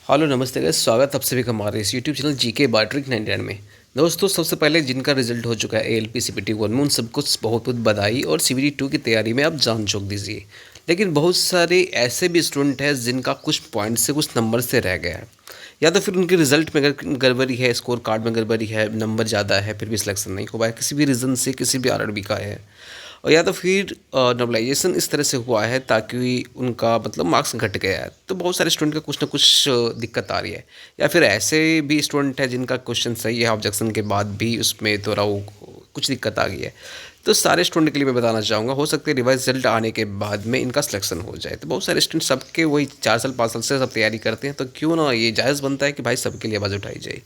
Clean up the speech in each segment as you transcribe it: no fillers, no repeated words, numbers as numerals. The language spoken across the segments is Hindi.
हेलो नमस्ते गाइस, स्वागत आप सभी का हमारे इस YouTube channel GK by trick 99 में। दोस्तों, सबसे पहले जिनका रिजल्ट हो चुका है एएलपी सीपीटी 1 में, उन सबको बहुत बहुत बधाई और सीपीटी 2 की तैयारी में आप जान झोंक दीजिए। लेकिन बहुत सारे ऐसे भी स्टूडेंट हैं जिनका कुछ पॉइंट से कुछ नंबर से रह गया है, या तो फिर उनके रिजल्ट में गड़बड़ी है, स्कोर कार्ड में गड़बड़ी है, नंबर ज़्यादा है फिर भी सिलेक्शन नहीं हो पाया किसी भी रीज़न से, किसी भी आरआरबी का है। और या तो फिर नॉर्मलाइजेशन इस तरह से हुआ है ताकि उनका मतलब मार्क्स घट गया है। तो बहुत सारे स्टूडेंट का कुछ ना कुछ दिक्कत आ रही है, या फिर ऐसे भी स्टूडेंट है जिनका क्वेश्चन सही है, ऑब्जेक्शन के बाद भी उसमें थोड़ा वो कुछ दिक्कत आ गई है। तो सारे स्टूडेंट के लिए मैं बताना चाहूँगा, हो सकता है रिवाइज रिजल्ट आने के बाद में इनका सिलेक्शन हो जाए। तो बहुत सारे स्टूडेंट सबके वही 4 साल 5 साल से सब तैयारी करते हैं, तो क्यों ना ये जायज़ बनता है कि भाई सबके लिए आवाज़ उठाई जाए।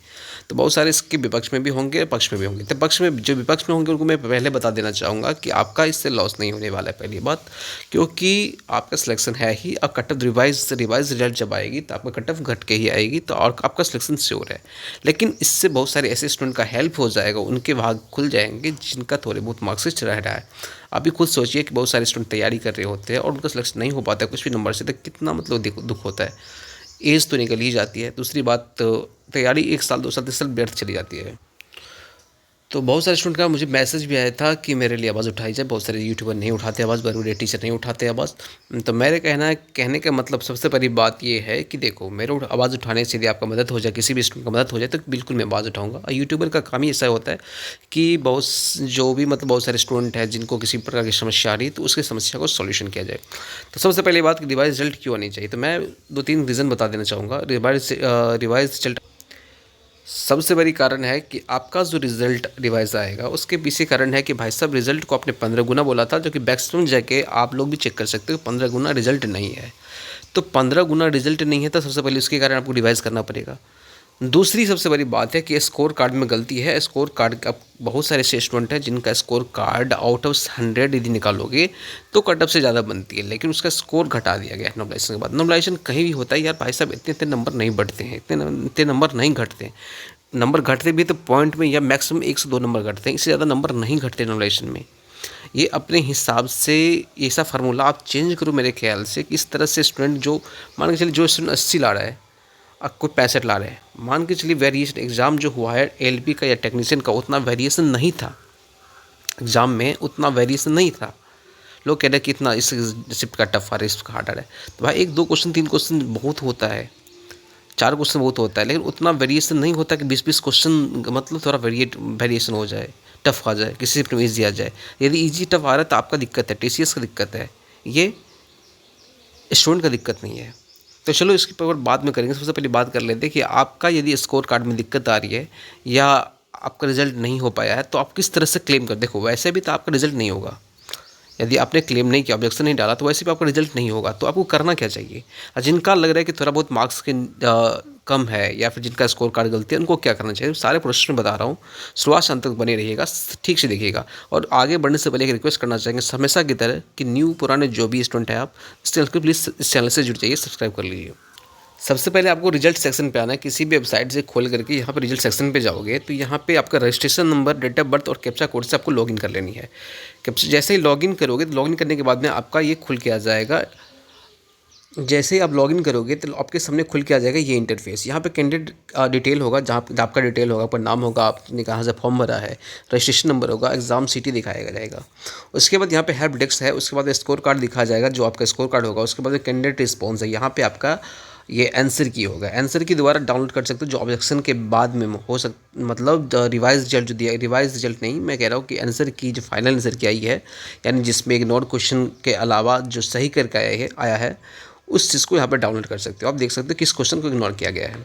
तो बहुत सारे इसके विपक्ष में भी होंगे, पक्ष में भी होंगे। तो पक्ष में जो विपक्ष में होंगे उनको मैं पहले बता देना चाहूँगा कि आपका इससे लॉस नहीं होने वाला है, पहली बात, क्योंकि आपका सिलेक्शन है ही। अब कट ऑफ रिवाइज रिजल्ट जब आएगी तो आपका कट ऑफ घट के ही आएगी, तो और आपका सिलेक्शन श्योर है। लेकिन इससे बहुत सारे ऐसे स्टूडेंट का हेल्प हो जाएगा, उनके भाग खुल जाएंगे जिनका थोड़े बहुत मार्क्स रह रहा है। आप भी खुद सोचिए कि बहुत सारे स्टूडेंट तैयारी कर रहे होते हैं और उनका सिलेक्शन नहीं हो पाता है कुछ भी नंबर से, तो कितना मतलब दुख होता है। एज तो निकल ही जाती है, दूसरी बात तैयारी 1 साल 2 साल 3 साल व्यर्थ चली जाती है। तो बहुत सारे स्टूडेंट का मुझे मैसेज भी आया था कि मेरे लिए आवाज़ उठाई जाए। बहुत सारे यूट्यूबर नहीं उठाते आवाज़, बड़े टीचर नहीं उठाते आवाज़। तो मेरे कहने का मतलब सबसे पहली बात ये है कि देखो, मेरे आवाज़ उठाने से यदि आपका मदद हो जाए, किसी भी स्टूडेंट का मदद हो जाए, तो बिल्कुल मैं आवाज़ उठाऊंगा। और यूट्यूबर का काम ही ऐसा होता है कि बहुत सारे स्टूडेंट हैं जिनको किसी प्रकार की समस्या आ रही है, तो उसकी समस्या को सॉल्यूशन किया जाए। तो सबसे पहली बात कि रिवाइज रिजल्ट क्यों आनी चाहिए, तो मैं 2-3 रीज़न बता देना चाहूँगा। रिवाइज रिजल्ट सबसे बड़ी कारण है कि आपका जो रिज़ल्ट रिवाइज आएगा उसके पीछे कारण है कि भाई साहब रिज़ल्ट को आपने 15 गुना बोला था, जो कि मैक्सिमम जाके आप लोग भी चेक कर सकते हो 15 गुना रिज़ल्ट नहीं है। तो 15 गुना रिज़ल्ट नहीं है तो सबसे पहले उसके कारण आपको रिवाइज़ करना पड़ेगा। दूसरी सबसे बड़ी बात है कि स्कोर कार्ड में गलती है। स्कोर कार्ड का बहुत सारे ऐसे स्टूडेंट हैं जिनका स्कोर कार्ड आउट ऑफ 100 यदि निकालोगे तो कट ऑफ से ज़्यादा बनती है, लेकिन उसका स्कोर घटा दिया गया है नॉर्मलाइजेशन के बाद। नॉर्मलाइजेशन कहीं भी होता है यार भाई साहब, इतने इतने नंबर नहीं बढ़ते हैं, इतने नंबर नहीं घटते। नंबर घटते भी तो पॉइंट में, या मैक्सिमम 1 से 2 नंबर घटते हैं, इससे ज़्यादा नंबर नहीं घटते नॉर्मलाइजेशन में। ये अपने हिसाब से ऐसा फार्मूला आप चेंज करो मेरे ख्याल से कि इस तरह से स्टूडेंट जो मान के चलिए जो स्टूडेंट 80 ला रहा है और कोई 65 ला रहे हैं, मान के चलिए वेरिएशन एग्ज़ाम जो हुआ है एलपी का या टेक्नीशियन का उतना वेरिएशन नहीं था, एग्ज़ाम में उतना वेरिएशन नहीं था। लोग कह रहे हैं कि इतना इस शिफ्ट का टफ आ रहा है, इसका हार्ड आ रहा है। तो भाई 1-2 क्वेश्चन 3 क्वेश्चन बहुत होता है, 4 क्वेश्चन बहुत होता है, लेकिन उतना वेरिएशन नहीं होता कि 20-20 क्वेश्चन मतलब थोड़ा वेरिएशन हो जाए, टफ आ जाए, किसी शिफ्ट में ईजी आ जाए। यदि ईजी टफ आ रहा है तो आपका दिक्कत है, टीसीएस का दिक्कत है, ये स्टूडेंट का दिक्कत नहीं है। तो चलो इसके ऊपर बाद में करेंगे। सबसे पहले बात कर लेते हैं कि आपका यदि स्कोर कार्ड में दिक्कत आ रही है या आपका रिजल्ट नहीं हो पाया है तो आप किस तरह से क्लेम कर। देखो, वैसे भी तो आपका रिजल्ट नहीं होगा, यदि आपने क्लेम नहीं किया, ऑब्जेक्शन नहीं डाला, तो वैसे भी आपका रिजल्ट नहीं होगा। तो आपको करना क्या चाहिए, और जिनका लग रहा है कि थोड़ा बहुत मार्क्स के कम है या फिर जिनका स्कोर कार्ड गलती है, उनको क्या करना चाहिए, सारे प्रोसेस में बता रहा हूँ। शुरुआत से अंत तक बने रहिएगा, ठीक से देखिएगा। और आगे बढ़ने से पहले एक रिक्वेस्ट करना चाहेंगे हमेशा की तरह कि न्यू पुराने जो भी स्टूडेंट है आप इस चैनल को प्लीज़ इस चैनल से जुड़ जाइए, सब्सक्राइब कर लीजिए। सबसे पहले आपको रिजल्ट सेक्शन पे आना है। किसी भी वेबसाइट से खोल करके यहाँ पे रिजल्ट सेक्शन पे जाओगे तो यहाँ पे आपका registration number, date of birth और कैप्चा कोड से आपको लॉगिन कर लेनी है। कैप्चा जैसे ही लॉगिन करोगे तो लॉगिन करने के बाद में आपका ये खुल के आ जाएगा। जैसे ही आप लॉगिन करोगे तो आपके सामने खुल के आ जाएगा ये इंटरफेस। यहाँ पे कैंडिडेट डिटेल होगा, जहाँ पे आपका डिटेल होगा, आपका नाम होगा, आपने कहाँ से फॉर्म भरा है, रजिस्ट्रेशन नंबर होगा, एग्जाम सिटी दिखाया जाएगा। उसके बाद यहाँ पे हेल्प डेस्क है, उसके बाद स्कोर कार्ड दिखा जाएगा जो आपका स्कोर कार्ड होगा। उसके बाद कैंडिडेट रिस्पॉन्स है, यहाँ पे आपका ये आंसर की होगा। आंसर की दोबारा डाउनलोड कर सकते हो जो ऑब्जेक्शन के बाद में हो मतलब रिवाइज रिजल्ट जो दिया, रिवाइज रिजल्ट नहीं, मैं कह रहा हूँ कि आंसर की जो फाइनल आंसर की आई है, यानी जिसमें इग्नोर क्वेश्चन के अलावा जो सही करके आया है उस चीज़ को यहाँ पर डाउनलोड कर सकते हो। आप देख सकते हो किस क्वेश्चन को इग्नोर किया गया है,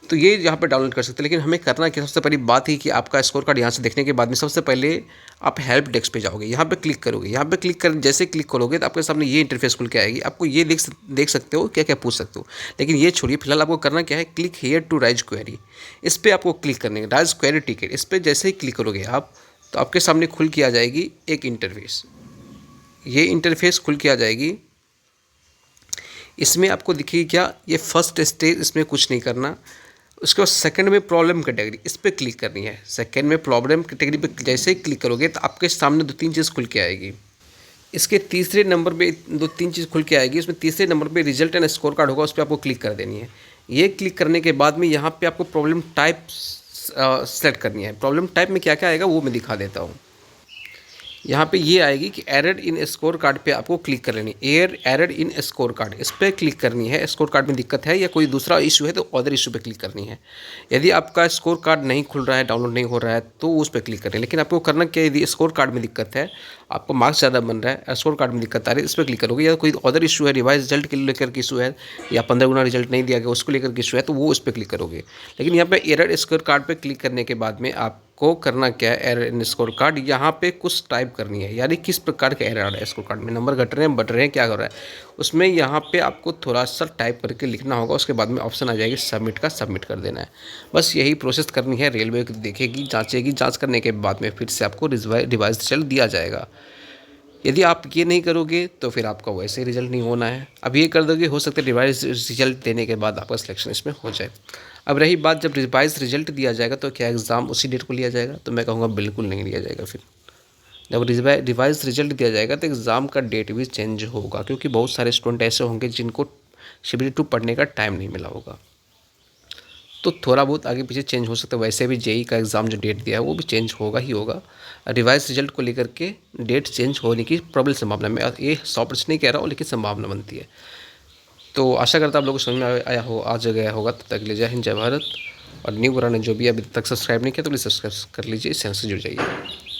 तो ये यहाँ पर डाउनलोड कर सकते हैं। लेकिन हमें करना क्या, सबसे पहली बात ही कि आपका स्कोर कार्ड यहाँ से देखने के बाद में सबसे पहले आप हेल्प डेस्क पे जाओगे, यहाँ पे क्लिक करोगे। यहाँ पे क्लिक कर जैसे क्लिक करोगे तो आपके सामने ये इंटरफेस खुल के आएगी। आपको ये देख सकते हो क्या क्या पूछ सकते हो, लेकिन ये छोड़िए, फिलहाल आपको करना क्या है, click here to raise query, इस पर आपको क्लिक करने का, राइज क्वेरी टिकट, इस पर जैसे ही क्लिक करोगे आप तो आपके सामने खुल के आ जाएगी एक इंटरफेस। ये इंटरफेस खुल के आ जाएगी। इसमें आपको दिखेगी क्या, ये फर्स्ट स्टेज, इसमें कुछ नहीं करना। उसके बाद सेकंड में प्रॉब्लम कैटेगरी, इस पर क्लिक करनी है। सेकंड में प्रॉब्लम कैटेगरी पे जैसे ही क्लिक करोगे तो आपके सामने 2-3 चीज़ खुल के आएगी। इसके तीसरे नंबर पे 2-3 चीज़ खुल के आएगी। उसमें तीसरे नंबर पे रिजल्ट एंड स्कोर कार्ड होगा, उस पर आपको क्लिक कर देनी है। ये क्लिक करने के बाद में यहाँ पे आपको प्रॉब्लम टाइप सेलेक्ट करनी है। प्रॉब्लम टाइप में क्या क्या आएगा वो मैं दिखा देता हूँ। यहाँ पे ये आएगी कि एरर इन स्कोर कार्ड पे आपको क्लिक कर लेनी है। एरर इन स्कोर कार्ड, इस पर क्लिक करनी है। स्कोर कार्ड में दिक्कत है या कोई दूसरा इशू है तो अदर इशू पे क्लिक करनी है। यदि आपका स्कोर कार्ड नहीं खुल रहा है, डाउनलोड नहीं हो रहा है, तो उस पर क्लिक करनी है। लेकिन आपको करना क्या है, यदि स्कोर कार्ड में दिक्कत है, आपको मार्क्स ज़्यादा बन रहा है, स्कोर कार्ड में दिक्कत आ रही है, इस पर क्लिक करोगे। या कोई अदर इशू है, रिवाइज रिजल्ट के लेकर के इशू है, या 15 गुना रिजल्ट नहीं दिया गया उसको लेकर के इशू है, तो वो उस पर क्लिक करोगे। लेकिन यहाँ पे एरर स्कोर कार्ड पे क्लिक करने के बाद में आपको करना क्या है, एरर इन स्कोर कार्ड यहाँ पे कुछ टाइप करनी है, यानी किस प्रकार का एरर आ रहा है स्कोर कार्ड में, नंबर घट रहे हैं, बढ़ रहे हैं, क्या कर रहा है, उसमें यहाँ पे आपको थोड़ा सा टाइप करके लिखना होगा। उसके बाद में ऑप्शन आ जाएगी सबमिट का, सबमिट कर देना है। बस यही प्रोसेस करनी है। रेलवे देखेगी, जांचेगी, जांच करने के बाद में फिर से आपको रिवाइज रिजल्ट दिया जाएगा। यदि आप ये नहीं करोगे तो फिर आपका वैसे रिजल्ट नहीं होना है। अब ये कर दोगे, हो सकता है रिवाइज रिजल्ट देने के बाद आपका सिलेक्शन इसमें हो जाए। अब रही बात, जब रिवाइज रिजल्ट दिया जाएगा तो क्या एग्ज़ाम उसी डेट को लिया जाएगा, तो मैं कहूँगा बिल्कुल नहीं लिया जाएगा। फिर जब रिवाइज रिजल्ट दिया जाएगा तो एग्ज़ाम का डेट भी चेंज होगा, क्योंकि बहुत सारे स्टूडेंट ऐसे होंगे जिनको शिफ्ट 2 पढ़ने का टाइम नहीं मिला होगा, तो थोड़ा बहुत आगे पीछे चेंज हो सकता है। वैसे भी जेई का एग्ज़ाम जो डेट दिया है वो भी चेंज होगा ही होगा। रिवाइज रिजल्ट को लेकर के डेट चेंज होने की प्रबल संभावना, मैं ये 100% नहीं कह रहा हूँ, लेकिन संभावना बनती है। तो आशा करता हूँ आप लोगों को समझ में आया हो, आज गया होगा। तब तक के लिए जय हिंद, जय भारत। और न्यू पुराने जो भी अभी तक सब्सक्राइब नहीं किया तो प्लीज़ सब्सक्राइब कर लीजिए, इस चैनल से जुड़ जाइए।